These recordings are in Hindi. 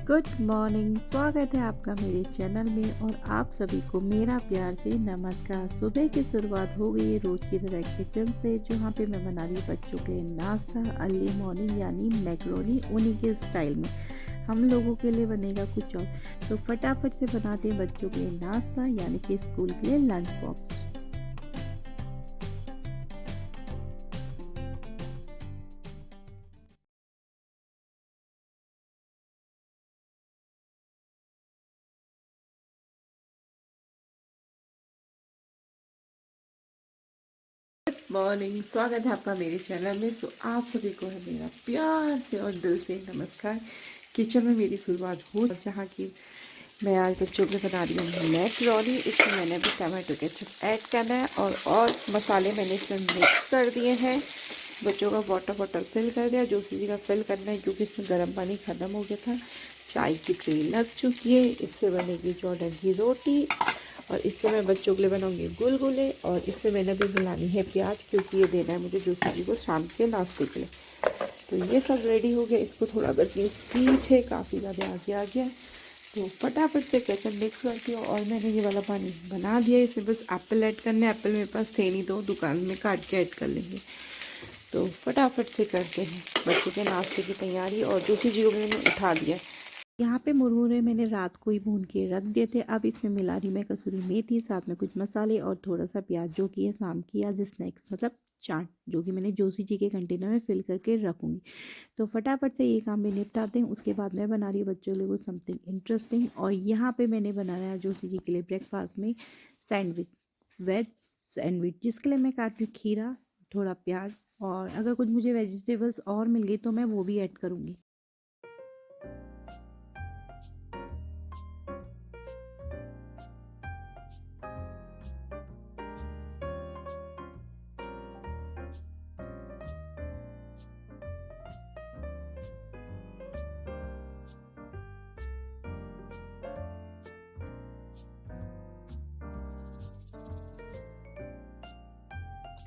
Good morning. स्वागत है आपका मेरे चैनल में और आप सभी को मेरा प्यार से नमस्कार। सुबह की शुरुआत हो गई है रोज़ की तरह किचन से, जहाँ पे मैं बना रही हूँ बच्चों के नाश्ता अर्ली मॉर्निंग यानी मैक्रोनी उन्हीं के स्टाइल में। हम लोगों के लिए बनेगा कुछ और, तो फटाफट से बनाते हैं बच्चों के लिए नाश्ता यानी कि स्कूल के लिए लंच बॉक्स। मॉर्निंग, स्वागत है आपका मेरे चैनल में। आप सभी को है मेरा प्यार से और दिल से नमस्कार। किचन में मेरी शुरुआत हो, जहाँ की मैं आज बच्चों के बना रही हूँ मैक्रोनी। इसमें मैंने भी टमाटो केचप ऐड करना है और मसाले मैंने इसमें मिक्स कर दिए हैं। बच्चों का वाटर बॉटल फिल कर दिया, जो चीज़ का फिल करना है क्योंकि इसमें गर्म पानी ख़त्म हो गया था। चाय की ट्रे लग चुकी है, इससे बनेगी जॉर्डन की रोटी और इससे मैं बच्चों के लिए बनाऊंगी गुलगुले। और इसमें मैंने भी मिलानी है प्याज, क्योंकि ये देना है मुझे दूसरी जी को शाम के नाश्ते के लिए। तो ये सब रेडी हो गया। इसको थोड़ा करती पीछे काफ़ी ज़्यादा आगे आ गया, तो फटाफट से केचप मिक्स करती हूँ। और मैंने ये वाला पानी बना दिया, इसमें बस एप्पल ऐड करने। एप्पल मेरे पास थे नहीं, तो दुकान में काट के ऐड कर लेंगे। तो फटाफट से करते हैं बच्चों के नाश्ते की तैयारी। और दूसरी चीज़ों को मैंने उठा दिया। यहाँ पे मुरमुरे मैंने रात को ही भून के रख दिए थे। अब इसमें मिला रही मैं कसूरी मेथी, साथ में कुछ मसाले और थोड़ा सा प्याज, जो कि है शाम की आज स्नैक्स मतलब चाट, जो कि मैंने जोशी जी के कंटेनर में फिल करके रखूँगी। तो फटाफट से ये काम भी निपटाते हैं। उसके बाद मैं बना रही हूँ बच्चों के लिए समथिंग इंटरेस्टिंग। और यहाँ पे मैंने बनाया है जोशी जी के लिए ब्रेकफास्ट में सैंडविच, वेज सैंडविच, जिसके लिए मैं काट रही हूँ खीरा, थोड़ा प्याज, और अगर कुछ मुझे वेजिटेबल्स और मिल गई तो मैं वो भी ऐड करूँगी।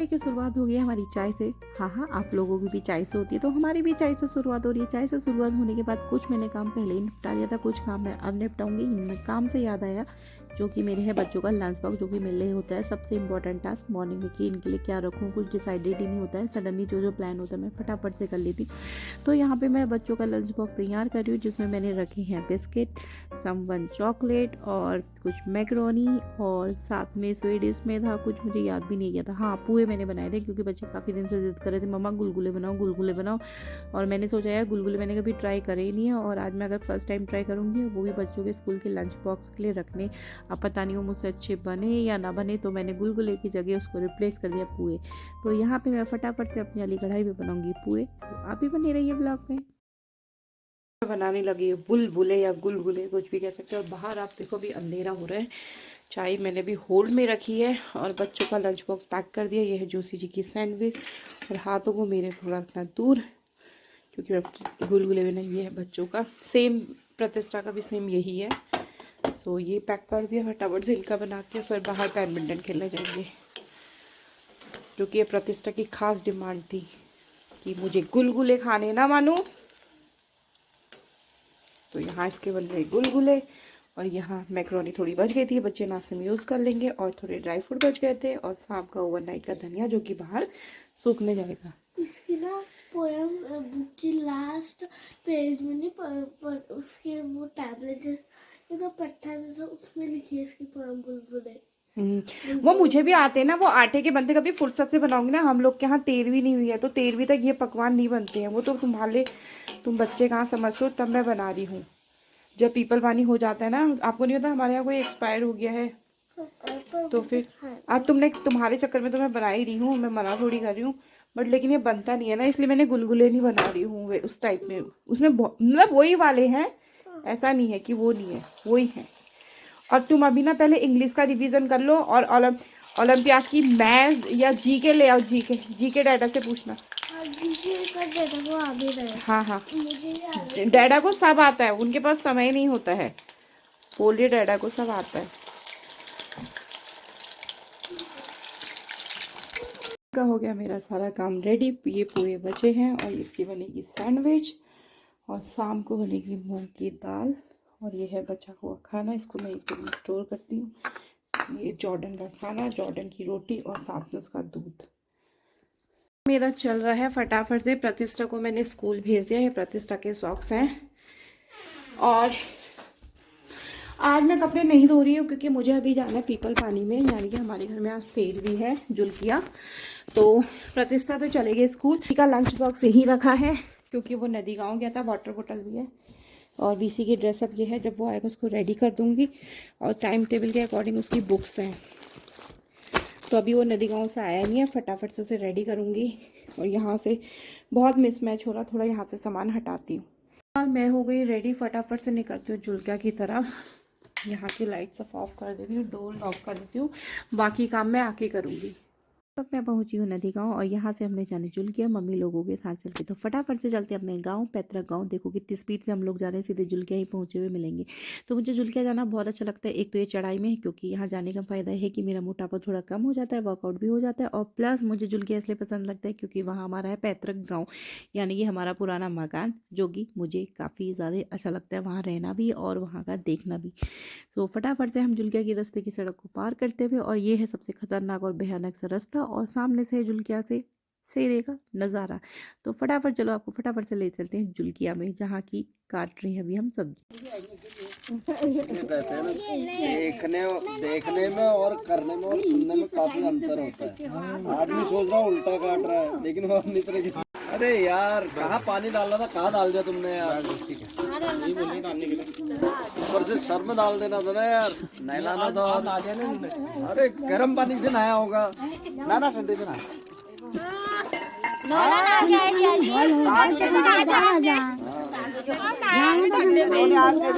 की शुरुआत हो गई है हमारी चाय से। हाँ हाँ, आप लोगों की भी चाय से होती है, तो हमारी भी चाय से शुरुआत हो रही है। चाय से शुरुआत होने के बाद कुछ मैंने काम पहले ही निपटा लिया था, कुछ काम मैं अब निपटाऊंगी। इनमें काम से याद आया, जो कि मेरे है बच्चों का लंच बॉक्स, जो कि मेरे लिए होता है सबसे इंपॉर्टेंट टास्क मॉर्निंग में, कि इनके लिए क्या रखूँ कुछ डिसाइडेड ही नहीं होता है। सडनली जो प्लान होता है मैं फटाफट से कर लेती। तो यहाँ पे मैं बच्चों का लंच बॉक्स तैयार कर रही हूँ, जिसमें मैंने रखे हैं बिस्किट, समवन चॉकलेट और कुछ मैक्रोनी, और साथ में स्वीट डिश में था कुछ, मुझे याद भी नहीं गया था। हाँ, पोहे मैंने बनाए थे, क्योंकि बच्चे काफ़ी दिन से जिद कर रहे थे मम्मा गुलगुले बनाओ गुलगुले बनाओ। और मैंने सोचा यार गुलगुले मैंने कभी ट्राई करे ही नहीं है, और आज मैं अगर फर्स्ट टाइम ट्राई करूँगी, वो भी बच्चों के स्कूल के लंच बॉक्स के लिए रखने। अब पता नहीं वो मुझसे अच्छे बने या ना बने, तो मैंने गुलगुले की जगह उसको रिप्लेस कर दिया पोहे। तो यहाँ पे मैं फटाफट से अपनी वाली कढ़ाई में बनाऊंगी पोहे। तो आप भी बने रहिए ब्लॉग में। बनाने लगी बुलबुले या गुलगुले, कुछ भी कह सकते हो। और बाहर आप देखो भी अंधेरा हो रहा है। चाय मैंने भी होल्ड में रखी है और बच्चों का लंच बॉक्स पैक कर दिया। ये है जोशी जी की सैंडविच, और हाथों को मेरे थोड़ा रखना दूर, क्योंकि मैं गुलगुले में नहीं। ये है बच्चों का, सेम प्रतिष्ठा का भी सेम यही है। सो ये पैक कर दिया फटाफट से। इनका बना के फिर बाहर बैडमिंटन खेलने जाएंगे, क्योंकि ये प्रतिष्ठा की खास डिमांड थी कि मुझे गुलगुले खाने ना मानू। तो यहाँ इसके बन रहे गुलगुले, और यहाँ मैक्रोनी थोड़ी बच गई थी, बच्चे नाश्ते में यूज़ कर लेंगे। और थोड़े ड्राई फ्रूट बच गए थे, और शाम का ओवरनाइट का धनिया, जो कि बाहर सूखने जाएगा। इसकी ना पोयम बुक की लास्ट पेज में नहीं पर उसके वो टैबलेट ये तो पट्टा जैसा उसमें लिखी है इसकी पोयम बुलबुले। वो मुझे भी आते हैं ना, वो आटे के बनते। कभी फुर्सत से बनाऊंगी ना। हम लोग के यहाँ 13वीं नहीं हुई है, तो 13वीं तक ये पकवान नहीं बनते हैं। वो तो तुम बच्चे कहाँ समझते हो, तब मैं बना रही हूँ। जब पीपल पानी हो जाता है ना, आपको नहीं पता हमारे यहाँ कोई एक्सपायर हो गया है, तो फिर आज तुम्हारे चक्कर में तो मैं बना ही रही हूँ, मैं मना थोड़ी कर रही हूँ। बट लेकिन ये बनता नहीं है ना, इसलिए मैंने गुलगुले नहीं बना रही हूँ वे उस टाइप में। उसमें मतलब वही वाले हैं, ऐसा नहीं है कि वो नहीं है, वही है। और तुम अभी ना पहले इंग्लिश का रिवीजन कर लो, और ओलंपियाड की मैथ्स या जीके ले आओ। जीके डाटा से पूछना। हाँ हाँ, डैडा को सब आता है, उनके पास समय नहीं होता है। बोलिए डैडा को सब आता है। का हो गया मेरा सारा काम रेडी। ये पूरे बचे हैं, और इसकी बनेगी सैंडविच। और शाम को बनेगी मूंग की दाल। और ये है बचा हुआ खाना, इसको मैं एक दिन में स्टोर करती हूँ। ये जॉर्डन का खाना, जॉर्डन की रोटी और साथ में उसका दूध। मेरा चल रहा है फटाफट से। प्रतिष्ठा को मैंने स्कूल भेज दिया है। प्रतिष्ठा के सॉक्स हैं। और आज मैं कपड़े नहीं धो रही हूँ क्योंकि मुझे अभी जाना है पीपल पानी में, यानी कि हमारे घर में आज सेल भी है जुल्किया। तो प्रतिष्ठा तो चले गए स्कूल। का लंच बॉक्स यही रखा है क्योंकि वो नदी गाँव गया था। वाटर बोतल भी है। और बीसी की ड्रेस अब ये है, जब वो आएगा उसको रेडी कर दूँगी। और टाइम टेबल के अकॉर्डिंग उसकी बुक्स हैं। तो अभी वो नदी गाँव से आया नहीं है, फटाफट से उसे रेडी करूँगी। और यहाँ से बहुत मिसमैच हो रहा, थोड़ा यहाँ से सामान हटाती हूँ। मैं हो गई रेडी, फटाफट से निकलती हूँ जुल्किया की तरफ। यहाँ की लाइट सब ऑफ कर देती हूँ, डोर लॉक कर देती हूँ। बाकी काम मैं आके करूँगी। अब मैं पहुंची हूँ नदी गांव और यहाँ से हमने जाने जुल्किया मम्मी लोगों के साथ चल के। तो फटाफट से चलते हैं अपने गांव, पैतृक गांव। देखो कितनी स्पीड से हम लोग जा रहे हैं, सीधे जुल्किया ही पहुंचे हुए मिलेंगे। तो मुझे जुल्किया जाना बहुत अच्छा लगता है। एक तो ये चढ़ाई में है क्योंकि यहाँ जाने का फ़ायदा है कि मेरा मोटापा थोड़ा कम हो जाता है, वर्कआउट भी हो जाता है। और प्लस मुझे जुल्किया इसलिए पसंद लगता है क्योंकि वहाँ हमारा है पैतृक गाँव, यानी कि हमारा पुराना मकान, जो कि मुझे काफ़ी ज़्यादा अच्छा लगता है वहाँ रहना भी और वहाँ का देखना भी। सो फटाफट से हम जुल्किया की रास्ते की सड़क को पार करते हुए, और ये है सबसे खतरनाक और भयानक सा रास्ता, और सामने से है जुल्किया से सेरे का नज़ारा। तो फटाफट चलो आपको फटाफट से ले चलते हैं जुल्किया में, जहाँ की काट रही हैं अभी हम सब्जी। देखने में और करने में और सुनने में काफी अंतर होता है। आदमी सोच रहा उल्टा काट रहा है, लेकिन वो अपनी तरह की। अरे यार कहाँ पानी डालना था, कहाँ डाल दिया तुमने यार। ऊपर से सर में डाल देना था ना यार, नहलाना था। अरे गर्म पानी से नहाया होगा ना, ठंडे से नहाया।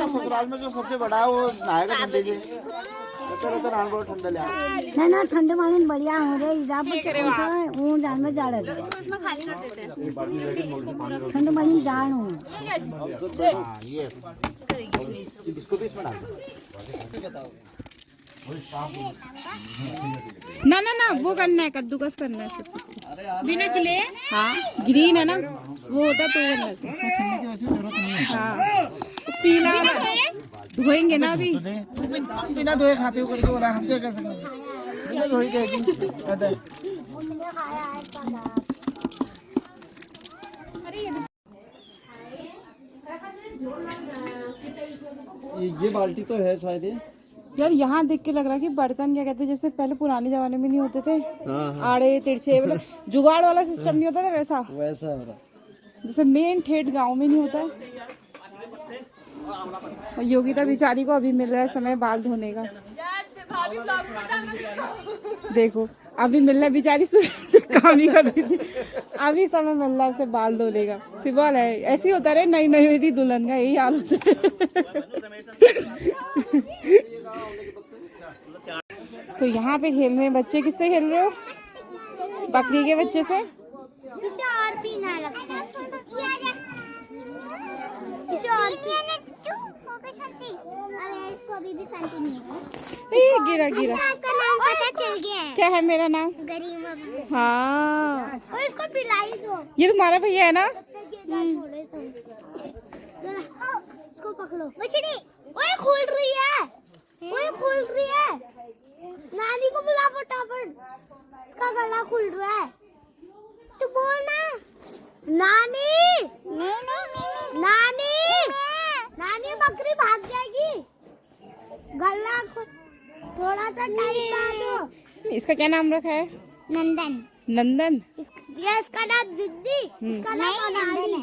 ससुराल में जो सबसे बड़ा है वो नहाएगा ठंडे से। ना ठंडे पानी में बढ़िया हो रहे वो जान में जा रहे ठंडे पानी में जान हो। ना ना ना वो करना है, कद्दूकस करना है सिर्फ इसको। बिना छिले। हाँ ग्रीन है ना वो होता तो वो करना है। हाँ पीला धोएंगे ना अभी। बिना धोए खाते हो करके बोला, हम क्या कर सकते धोई जाएगी। ये बाल्टी तो है शायद यार, यहाँ देख के लग रहा है कि बर्तन क्या कहते हैं, जैसे पहले पुराने जमाने में नहीं होते थे। हाँ। आड़े तिरछे, मतलब जुगाड़ वाला सिस्टम नहीं होता था वैसा वैसा जैसे मेन ठेठ गांव में नहीं होता है। और योगिता बेचारी को अभी मिल रहा है समय बाल धोने का। देखो अभी मिल रहा है, बेचारी काम ही कर रही थी, अभी समय मिल रहा है उसे बाल धोने का। सिबल है, ऐसे ही होता रहे नई नई हुई थी दुल्हन का, यही हाल होता है। तो यहाँ पे खेल रहे हैं बच्चे। किससे खेल रहे हो? बकरी के बच्चे से। इसे और पीना लगता है। इसे और अरे इसको अभी भी शांति नहीं है। गिरा गिरा। आपका नाम पता चल गया है। क्या है मेरा नाम? गरीब अब्बू। हाँ। और इसको पिलाई दो। ये तुम्हारा भैया है ना? छोड़े तुम। इसको पकड़ो। मछली। ओए खोल रही है। ओए खोल रही है। नानी को बुला फटाफट। इसका गला खुल रहा है। तो बोल ना। नानी। नानी। नानी बकरी भाग जाएगी। गला थोड़ा सा टाइम दो। इसका क्या नाम रखा है? नंदन। नंदन। इसका नाम जिद्दी। इसका नाम अनाड़ी है।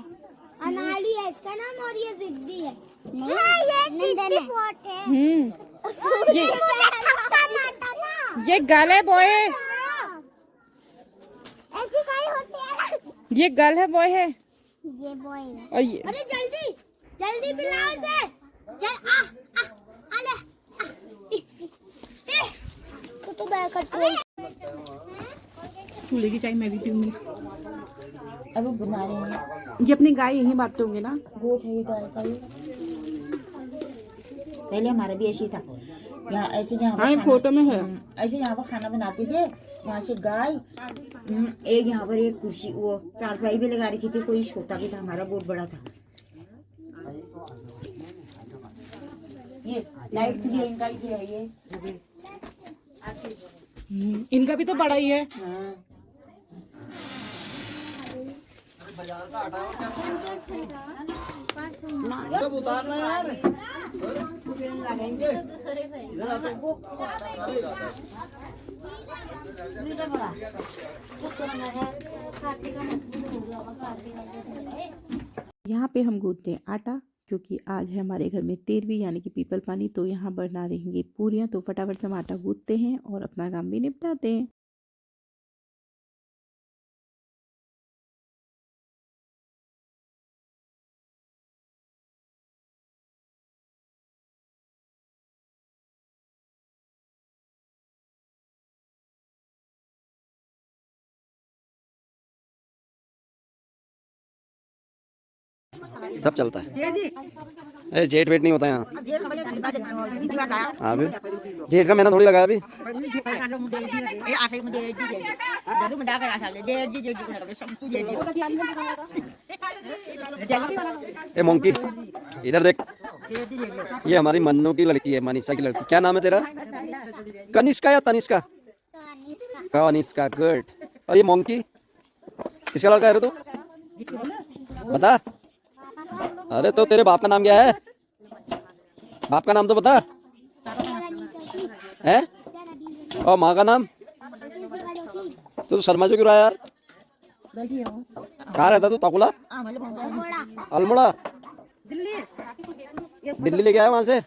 अनाड़ी है इसका नाम, और ये जिद्दी है। हाँ, ये जिद्दी बहुत है। ये गर्ल है बॉय है? ऐसी काई होती है? ये गर्ल है बॉय है? ये बॉय है। और ये अरे जल्दी जल्दी पिलाओ इसे। चल आ ले। तो बैग कट चूल्हे की चाय मैं भी पीऊंगी। अब वो बना रहे हैं। ये अपनी गाय यहीं बांधते होंगे ना? गोट है ये गाय का। पहले हमारा भी ऐसे ही था, यहाँ ऐसे हाँ फोटो में है। ऐसे यहाँ पर खाना बनाते थे। वहाँ से गाय, एक यहाँ पर एक कुर्सी वो चारपाई भी लगा रखी थी, कोई छोटा भी था, हमारा बहुत बड़ा था। ये लाइट भी इनका ही है ये। इनका भी तो बड़ा ही है। हाँ। बाजार का आटा क्या जब उतारना यार इधर आते यहाँ पे हम गूंथते हैं आटा, क्योंकि आज है हमारे घर में 13वीं यानी कि पीपल पानी, तो यहाँ बना रहेंगी पूरियाँ। तो फटाफट से हम आटा गूंथते हैं और अपना काम भी निपटाते हैं। सब चलता है। अरे जेट वेट नहीं होता यहाँ। हाँ फिर जेट का मैंने थोड़ी लगाया अभी। ए मोंकी इधर देख, ये हमारी मन्नू की लड़की है, मनीषा की लड़की। क्या नाम है तेरा? कनिष्का या तनिष्का? कनिष्का, गुड। और ये मोंकी किसका लड़का है तू? बता। अरे तो तेरे बाप का नाम क्या है? बाप का नाम तो बता। है? और माँ का नाम? तू शर्मा क्यों रहा है यार? कहाँ रहता तू? ताकुला? अल्मोड़ा? दिल्ली लेके आया वहाँ से?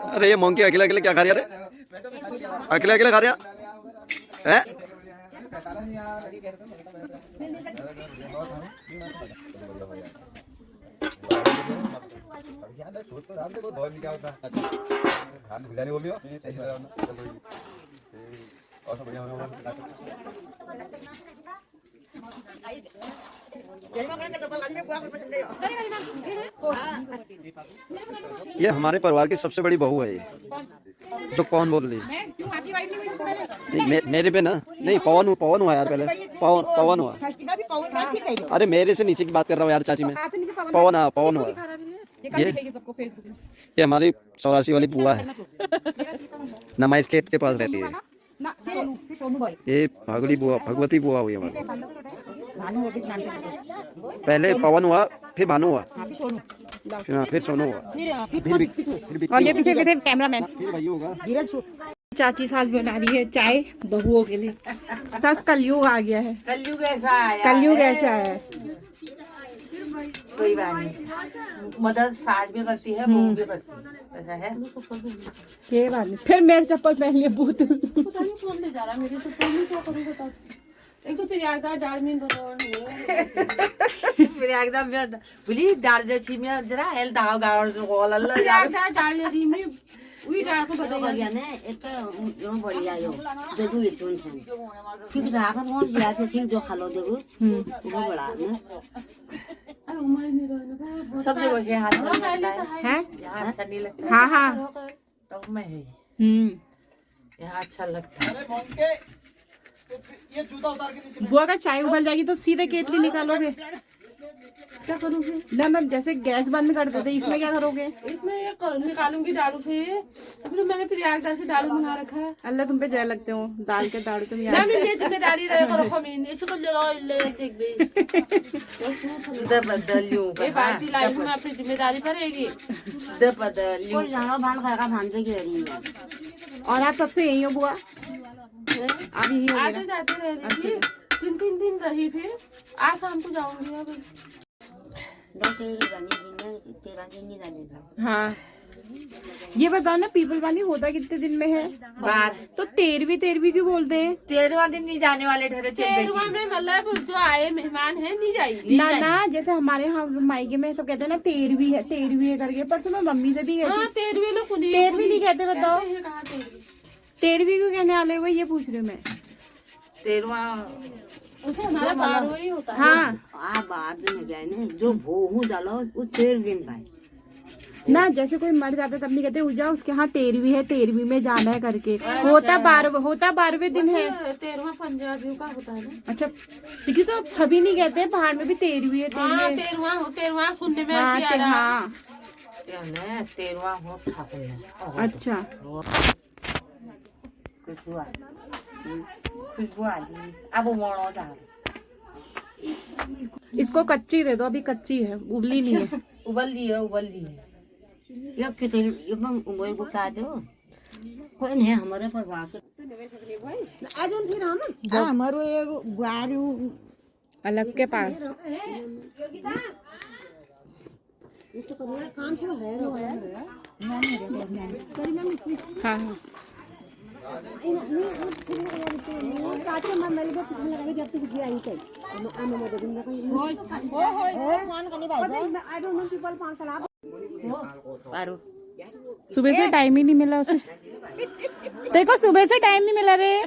अरे ये मोंकी अकेले अकेले क्या खा रही है? अकेले अकेले खा रही है? ये हमारे परिवार की सबसे बड़ी बहू है ये। जो कौन बोल रही है? मेरे पे ना नहीं, पवन हुआ यार, पहले पवन हुआ। अरे मेरे से नीचे की बात कर रहा हूँ यार चाची में। पवन, हाँ पवन हुआ। ये हमारी 84 वाली बुआ है, नमाइश खेत के पास रहती है। ये भगवती बुआ हुई हमारी। पहले पवन हुआ, फिर भानु हुआ, फिर सोनू हुआ, और ये पीछे थे कैमरामैन। फिर भाई होगा। चाची सास बना रही है चाय बहुओं के लिए। 10 कलयुग आ गया है। कलयुग ऐसा आया है। कोई बात नहीं, मदद सास भी करती है, बहू भी करती है, ऐसा है। ये बात नहीं। फिर मेरे चप्पल पहन लिए भूत। पता नहीं कौन ले जा रहा है मेरे से, फोन नहीं क्या करूँ बता। एक तो फिर यार डाल में फिर एकदम बोली डाल दे छिमिया जरा हेल दाव गावर जो गोल अल्लाह यार डाल ले रही मैं वही डाल को बताइए ना एक तो बढ़िया यो देखो ये टोन है ठीक राखा कौन दिया थे ठीक जो खा लो देखो वो बड़ा ना अरे उम्र नहीं रहना सब जगह से हाथ हैं? यहाँ अच्छा नहीं लगता। हाँ हाँ। तो मैं है यहाँ अच्छा लगता है। ये जूता उतार के नीचे। बुआ का चाय उबल जाएगी तो सीधे केतली निकालोगे? क्या करूँ फिर? ना मैं जैसे गैस बंद कर देते, इसमें क्या करोगे? इसमें ये निकालूंगी दारू से। अभी तो मैंने प्रयागराज से दारू मंगा रखा है। अल्लाह तुम पे जय लगते हो, दाल के दारू तुम ना यार। मैं ये जिम्मेदारी रहे करो खमीन इसको ले लो ले देख बेस दे बदलियों ये पार्टी लाइफ में अपनी जिम्मेदारी पड़ेगी। दे बदलियों कोई जानो भान खाएगा भान से घेर रही है और आप सबसे यही हो बुआ? आप यही हो? आते जाते रह रही थी, 3 दिन रही, फिर आज शाम को जाऊंगी। अब दो तेरी जानी दिन तेरा दिन नहीं जाने का हाँ ये बताओ ना, पीपल पानी होता कितने दिन में है? बार तो 13वीं क्यों बोलते हैं? 13वां दिन नहीं जाने वाले ठहरे तेरहवां में मतलब जो आए मेहमान है नहीं जाएगी। ना ना, जैसे हमारे यहाँ मायके में सब कहते हैं ना 13वीं है करके। परसों मैं मम्मी से भी हाँ कहती, 13वीं लोग 13वीं नहीं कहते, बताओ कहते हैं, कहाँ 13वीं? 13वीं क्यों कहने वाले हुए, ये पूछ रही हूँ मैं। 13वां उसे हमारा 12वां ही होता है। हाँ आ 12 दिन गए ना जो भोहू डालो वो 13 दिन भाई ना, जैसे कोई मर जाता है तब नहीं कहते उजा उसके यहाँ 13वीं है, 13वीं में जाना है करके। होता 12वें दिन है। 13वां पंजाबियों का होता है ना। अच्छा, क्योंकि तो अब सभी नहीं कहते हैं, पहाड़ में भी 13वीं है, 13वीं हाँ है। 13वां सुनने में हाँ, ऐसी आ रहा है। हाँ, 13वां हो ठाकुर अच्छा। खुशबू आ गई। अब मोड़ो जा इसको कच्ची दे दो, अभी कच्ची है, उबली नहीं है। उबल दी है। ये कितने ये मैं उंगली गुटा दो कोई नहीं हमारे पर वाके आज उन फिर हम हमारो एगो गुआरी अलग के पास। हाँ हाँ, सुबह से टाइम ही नहीं मिला उसे। देखो सुबह से टाइम नहीं मिला रे।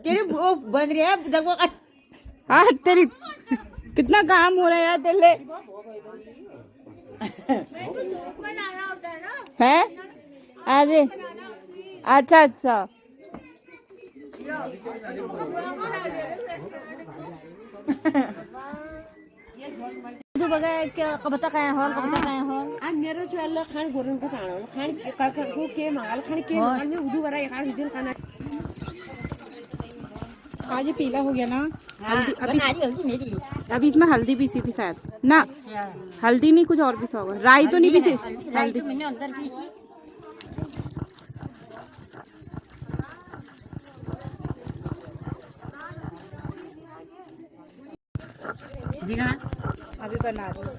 तेरे वो बन रहा है देखो हाँ तेरी कितना काम हो रहा है यार तेरे। है अरे अच्छा अच्छा। तू बघा क्या कबता काय हॉल आज मेरो चल खान गोरन का ताणो खान का को के माल खान के माल में उदू बरा एक दिन खाना आज ये पीला हो गया ना। हल्दी अभी हल्दी मेरी अभी इसमें हल्दी पीसी थी शायद ना। हल्दी नहीं, कुछ और पीसा होगा। राई तो नहीं पीसी? हल्दी मैंने अंदर पीसी जीना अभी बना रही हूँ।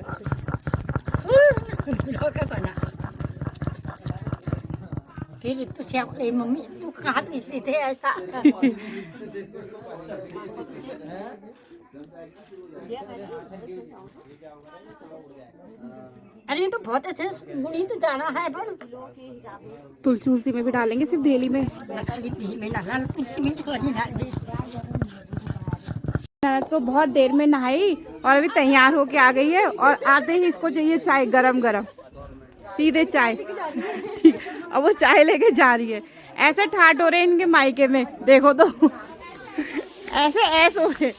फिर तो श्याम रे मम्मी तू कहाँ पीस रही थे ऐसा अरे तो बहुत अच्छे गुड़ी तो जाना है पर तुलसी उलसी में भी डालेंगे, सिर्फ डेली में। तो बहुत देर में नहाई और अभी तैयार होके आ गई है, और आते ही इसको चाहिए चाय गरम गरम, सीधे चाय। ठीक, अब वो चाय लेके जा रही है। ऐसे ठाट हो रहे हैं इनके मायके में, देखो तो ऐसे हो रहे।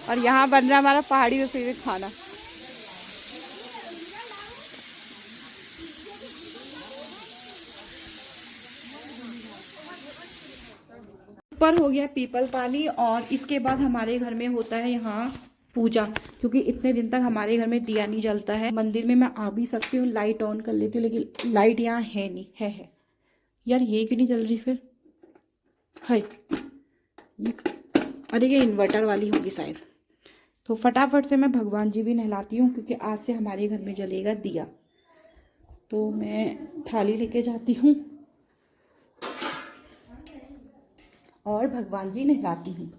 और यहाँ बन रहा है हमारा पहाड़ी रसोई में खाना। पर हो गया पीपल पानी, और इसके बाद हमारे घर में होता है यहाँ पूजा, क्योंकि इतने दिन तक हमारे घर में दिया नहीं जलता है। मंदिर में मैं आ भी सकती हूँ, लाइट ऑन कर लेती हूँ, लेकिन लाइट यहाँ है नहीं। है यार, ये क्यों नहीं जल रही फिर? है अरे ये इन्वर्टर वाली होगी शायद। तो फटाफट से मैं भगवान जी भी नहलाती हूँ, क्योंकि आज से हमारे घर में जलेगा दिया। तो मैं थाली लेके जाती हूँ और भगवान जी नहलाती हूँ।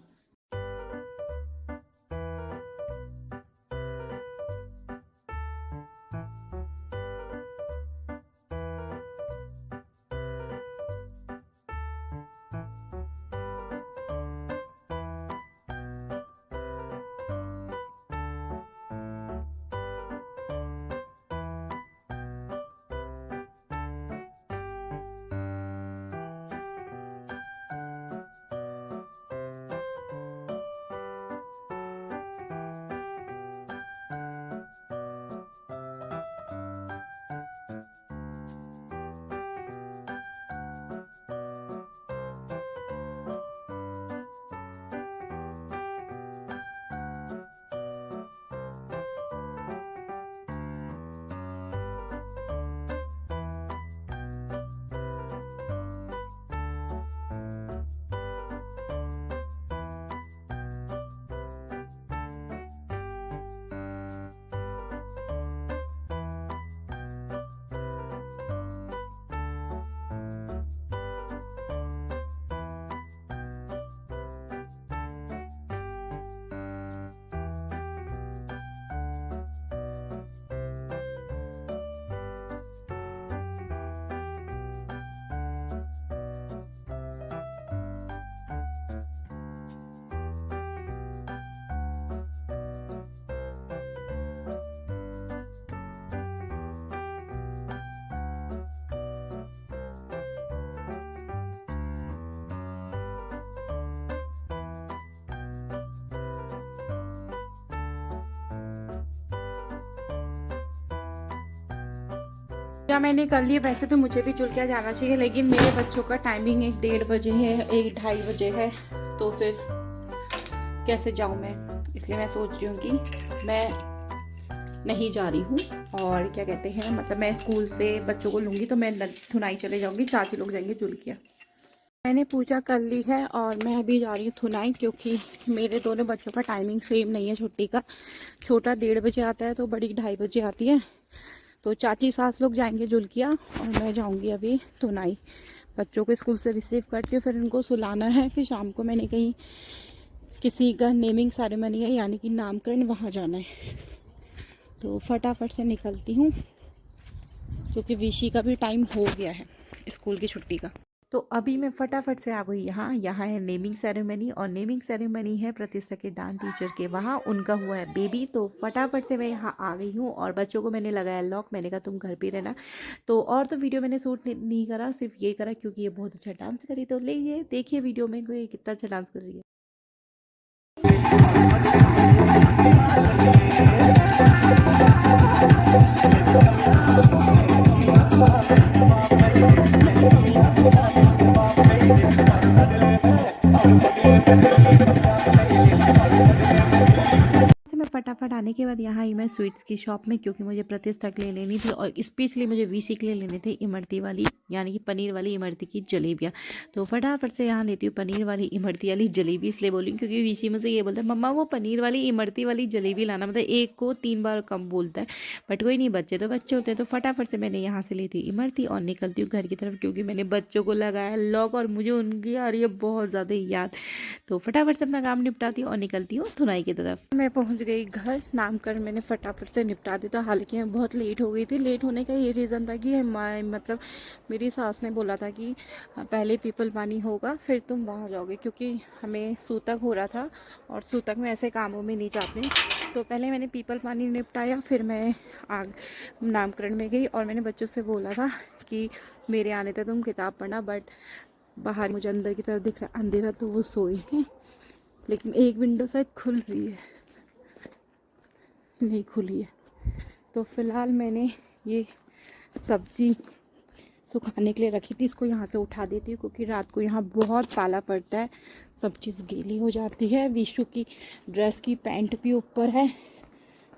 क्या मैंने कर लिया। वैसे तो मुझे भी जुल्किया जाना चाहिए, लेकिन मेरे बच्चों का टाइमिंग 1-1:30 बजे है, 1-2:30 बजे है, तो फिर कैसे जाऊं मैं। इसलिए मैं सोच रही हूँ कि मैं नहीं जा रही हूँ। और क्या कहते हैं, मतलब मैं स्कूल से बच्चों को लूँगी तो मैं थुनाई चले जाऊँगी, चाची लोग जाएंगे जुल्किया। मैंने पूजा कर ली है और मैं अभी जा रही हूँ थुनाई, क्योंकि मेरे दोनों बच्चों का टाइमिंग सेम नहीं है छुट्टी का। छोटा 1:30 बजे आता है तो बड़ी 2:30 बजे आती है। तो चाची सास लोग जाएंगे जुल्किया और मैं जाऊंगी अभी थुनाई। बच्चों को स्कूल से रिसीव करती हूँ, फिर उनको सुलाना है, फिर शाम को मैंने कहीं किसी का नेमिंग सेरेमनी है, यानी कि नामकरण, वहाँ जाना है। तो फटाफट से निकलती हूँ, क्योंकि विशी का भी टाइम हो गया है स्कूल की छुट्टी का। तो अभी मैं फटाफट से आ गई यहाँ है नेमिंग सेरेमनी, और नेमिंग सेरेमनी है प्रतिष्ठा के डांस टीचर के वहाँ, उनका हुआ है बेबी। तो फटाफट से मैं यहाँ आ गई हूँ और बच्चों को मैंने लगाया लॉक। मैंने कहा तुम घर पे रहना। तो और तो वीडियो मैंने शूट नहीं करा, सिर्फ ये करा क्योंकि ये बहुत अच्छा डांस करी। तो ले देखिए वीडियो में कोई कितना अच्छा डांस कर रही है। मैं फटाफट आने के बाद यहाँ आई मैं स्वीट्स की शॉप में, क्योंकि मुझे प्रतिष्ठा के लिए लेनी थी और स्पेशली मुझे वीसी के लिए लेनी थी इमरती वाली, यानी कि पनीर वाली इमरती की जलेबियाँ। तो फटाफट से यहाँ लेती हूँ पनीर वाली इमरती वाली जलेबी। इसलिए बोली क्योंकि वीसी मुझे ये बोलता है मम्मा वो पनीर वाली इमरती वाली जलेबी लाना, मतलब एक को 3 बार कम बोलता है, बट कोई नहीं, बच्चे तो बच्चे होते हैं। तो फटाफट से मैंने यहाँ से ली थी इमरती और निकलती हूँ घर की तरफ, क्योंकि मैंने बच्चों को लगाया लॉक और मुझे उनकी आ रही है बहुत ज़्यादा याद। तो फटाफट से अपना काम निपटाती हूँ और निकलती हूँ थुनाई की तरफ। मैं पहुँच गई घर। नामकरण मैंने फटाफट से निपटा दिया था, हालांकि मैं बहुत लेट हो गई थी। लेट होने का ये रीज़न था कि मतलब मेरी सास ने बोला था कि पहले पीपल पानी होगा फिर तुम वहाँ जाओगे, क्योंकि हमें सूतक हो रहा था और सूतक में ऐसे कामों में नहीं जाते। तो पहले मैंने पीपल पानी निपटाया, फिर मैं नामकरण में गई और मैंने बच्चों से बोला था कि मेरे आने तक तुम किताब पढ़ना। बट बाहर मुझे अंदर की तरफ दिख रहा अंधेरा, तो वो सोए हैं, लेकिन एक विंडो शायद खुल रही है, नहीं खुली है। तो फिलहाल मैंने ये सब्जी सुखाने के लिए रखी थी, इसको यहाँ से उठा देती हूँ, क्योंकि रात को यहाँ बहुत पाला पड़ता है, सब चीज़ गीली हो जाती है। विशु की ड्रेस की पैंट भी ऊपर है,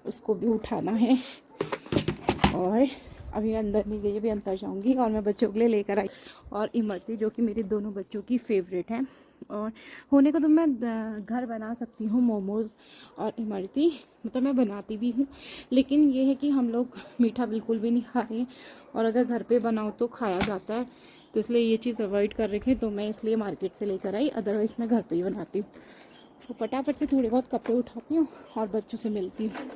उसको भी उठाना है। और अभी अंदर नहीं गई, अभी अंदर जाऊंगी। और मैं बच्चों के लिए लेकर आई और इमरती, जो कि मेरे दोनों बच्चों की फेवरेट है। और होने को तो मैं घर बना सकती हूँ मोमोज़ और इमरती, मतलब मैं बनाती भी हूँ, लेकिन ये है कि हम लोग मीठा बिल्कुल भी नहीं खा रहे हैं, और अगर घर पे बनाओ तो खाया जाता है, तो इसलिए ये चीज़ अवॉइड कर रखे। तो मैं इसलिए मार्केट से लेकर आई, अदरवाइज़ मैं घर पर ही बनाती हूँ। तो फटाफट से थोड़े बहुत कपड़े उठाती हूँ और बच्चों से मिलती हूँ।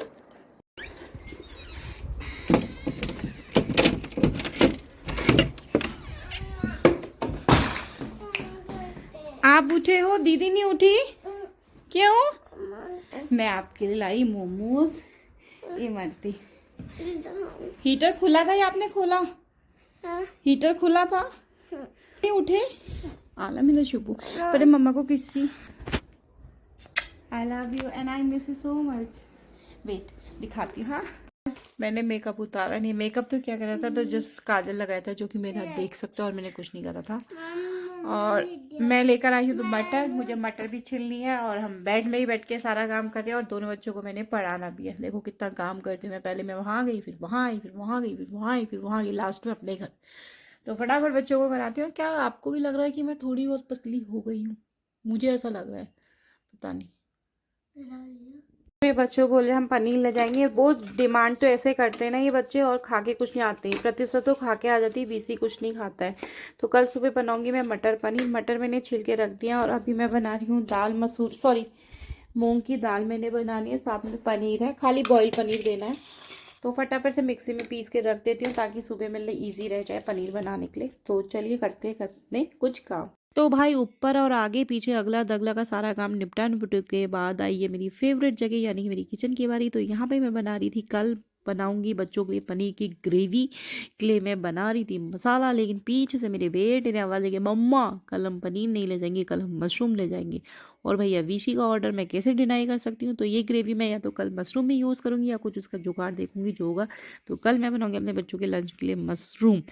आप उठे हो, दीदी नहीं उठी, क्यों? मैं आपके लिए लाई मोमोज। इमरती, हीटर खुला था या आपने खोला? हीटर खुला था, नहीं उठे। आला मेरा शुभू, पर मम्मा को किसी I love you and I miss you so much. Weight दिखाती हूँ। हाँ, मैंने मेकअप उतारा नहीं। मेकअप तो क्या करा था, बस जस्ट काजल लगाया था, जो कि मेरा देख सकते हो, और मैंने कुछ नहीं करा था। और मैं लेकर आई हूँ तो मटर, मुझे मटर भी छिलनी है, और हम बेड में ही बैठ के सारा काम कर रहे हैं। और दोनों बच्चों को मैंने पढ़ाना भी है। देखो कितना काम करती हूँ मैं, पहले मैं वहाँ गई, फिर वहाँ आई, फिर वहाँ गई, फिर वहाँ आई, फिर वहाँ गई, लास्ट में अपने घर। तो फटाफट बच्चों को कराती हूँ। क्या आपको भी लग रहा है कि मैं थोड़ी बहुत पतली हो गई हूँ? मुझे ऐसा लग रहा है, पता नहीं। मेरे बच्चों बोले हम पनीर ले जाएंगे, बहुत डिमांड तो ऐसे करते हैं ना ये बच्चे, और खा के कुछ नहीं आते हैं। प्रतिशत तो खा के आ जाती है, बीसी कुछ नहीं खाता है। तो कल सुबह बनाऊंगी मैं मटर पनीर। मटर मैंने छिल के रख दिया, और अभी मैं बना रही हूँ दाल मसूर, सॉरी मूंग की दाल मैंने बनानी है, साथ में पनीर है, खाली बॉयल पनीर देना है। तो फटाफट से मिक्सी में पीस के रख देती हूँ, ताकि सुबह मेरे लिए ईजी रह जाए पनीर बनाने के लिए। तो चलिए करते कुछ काम। तो भाई ऊपर और आगे पीछे अगला दगला का सारा काम निपटा के बाद आई है मेरी फेवरेट जगह, यानी कि मेरी किचन की बारी। तो यहाँ पे मैं बना रही थी, कल बनाऊंगी बच्चों के लिए पनीर की ग्रेवी के लिए मैं बना रही थी मसाला, लेकिन पीछे से मेरे बेटे ने आवाज़ दी कि मम्मा कल हम पनीर नहीं ले जाएंगे, कल हम मशरूम ले जाएंगे। और भैया विशी का ऑर्डर मैं कैसे डिनाई कर सकती हूँ। तो ये ग्रेवी मैं या तो कल मशरूम में यूज़ करूँगी या कुछ उसका जुगाड़ देखूंगी जो होगा। तो कल मैं बनाऊंगी अपने बच्चों के लंच के लिए मशरूम,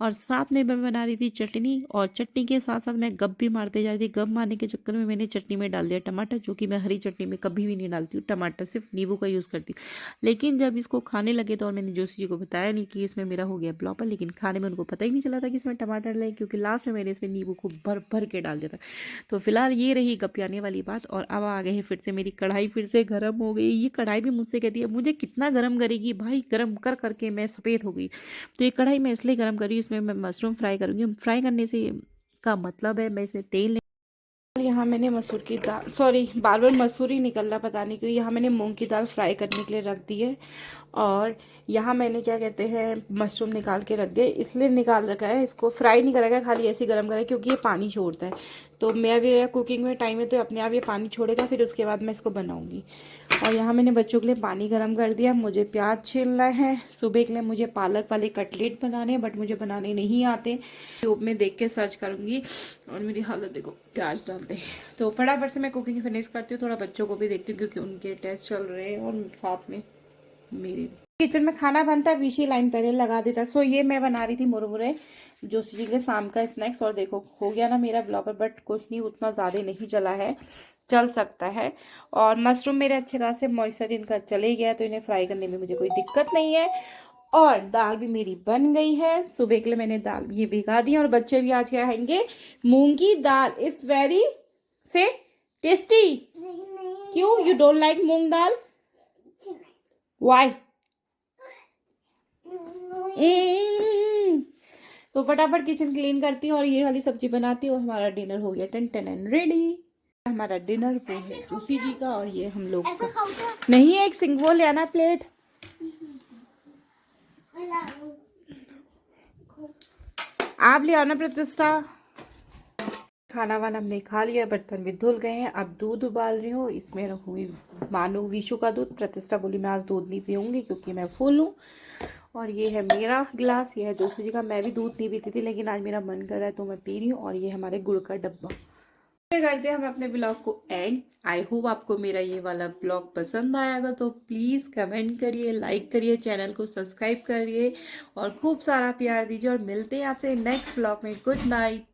और साथ में मैं बना रही थी चटनी, और चटनी के साथ साथ मैं गप भी मारते जा रही थी। गप मारने के चक्कर में मैंने चटनी में डाल दिया टमाटर, जो कि मैं हरी चटनी में कभी भी नहीं डालती हूँ, टमाटर सिर्फ नींबू का यूज़ करती हूँ। लेकिन जब इसको खाने लगे तो, और मैंने जोशी जी को बताया नहीं कि इसमें मेरा हो गया ब्लॉपर, लेकिन खाने में उनको पता ही नहीं चला था कि इसमें टमाटर लगे, क्योंकि लास्ट में मैंने इसमें नींबू को भर भर के डाल दिया था। तो फिलहाल ये रही गपियाने वाली बात। और अब आ गए हैं फिर से, मेरी कढ़ाई फिर से गर्म हो गई। ये कढ़ाई भी मुझसे कहती है मुझे कितना गर्म करेगी भाई, गर्म कर करके मैं सफ़ेद हो गई। तो ये कढ़ाई मैं इसलिए गर्म करी, इसमें मैं मशरूम फ्राई करूँगी। फ्राई करने से का मतलब है मैं इसमें तेल, यहाँ मैंने मसूर की दाल, सॉरी बार बार मसूर ही निकल रहा पता नहीं क्यों, यहाँ मैंने मूंग की दाल फ्राई करने के लिए रख दी है। और यहाँ मैंने क्या कहते हैं मशरूम निकाल के रख दिया, इसलिए निकाल रखा है, इसको फ्राई नहीं करेगा, खाली ऐसे ही गर्म करेगा क्योंकि ये पानी छोड़ता है। तो मैं अभी कुकिंग में टाइम है तो अपने आप ये पानी छोड़ेगा, फिर उसके बाद मैं इसको बनाऊँगी। और यहाँ मैंने बच्चों के लिए पानी गर्म कर दिया, मुझे प्याज छीलना है। सुबह के लिए मुझे पालक वाले कटलेट बनाने हैं, बट मुझे बनाने नहीं आते, यूट्यूब में देख के सर्च करूँगी। और मेरी हालत देखो, प्याज डालते हैं। तो फटाफट से मैं कुकिंग फिनिश करती हूँ, थोड़ा बच्चों को भी देखती हूँ क्योंकि उनके टेस्ट चल रहे हैं, और साथ में मेरे किचन में खाना बनता है, विशी लाइन पहले लगा देता। सो ये मैं बना रही थी मुरमुरे जोशी जी के शाम का स्नैक्स। और देखो हो गया ना मेरा ब्लॉपर, बट कुछ नहीं, उतना ज़्यादा नहीं चला है, चल सकता है। और मशरूम मेरे अच्छे खासे मॉइस्चर इनका चले गया, तो इन्हें फ्राई करने में मुझे कोई दिक्कत नहीं है। और दाल भी मेरी बन गई है, सुबह के लिए मैंने दाल ये भिगा दी। और बच्चे भी आज क्या खाएंगे, मूंग की दाल। इट्स वेरी से टेस्टी। क्यों you don't like moong dal, why? तो फटाफट किचन क्लीन करती हूँ और ये वाली सब्जी बनाती हूँ। हमारा डिनर हो गया टन टन एंड रेडी। हमारा डिनर वो है जोशी जी का, और ये हम लोग का नहीं है। एक सिंग वो ले आना प्लेट। आप ले आना प्रतिष्ठा। खाना वाना हमने खा लिया, बर्तन भी धुल गए हैं। अब दूध उबाल रही हूँ, इसमें रखूंगी मानो विशु का दूध। प्रतिष्ठा बोली मैं आज दूध नहीं पीऊंगी क्योंकि मैं फुल हूँ। और ये है मेरा गिलास, ये है जोशी जी का। मैं भी दूध नहीं पीती थी, लेकिन आज मेरा मन कर रहा है तो मैं पी रही हूँ। और ये हमारे गुड़ का डब्बा। करते हैं हम अपने ब्लॉग को एंड। आई होप आपको मेरा ये वाला ब्लॉग पसंद आएगा, तो प्लीज़ कमेंट करिए, लाइक करिए, चैनल को सब्सक्राइब करिए और खूब सारा प्यार दीजिए। और मिलते हैं आपसे नेक्स्ट ब्लॉग में। Good night.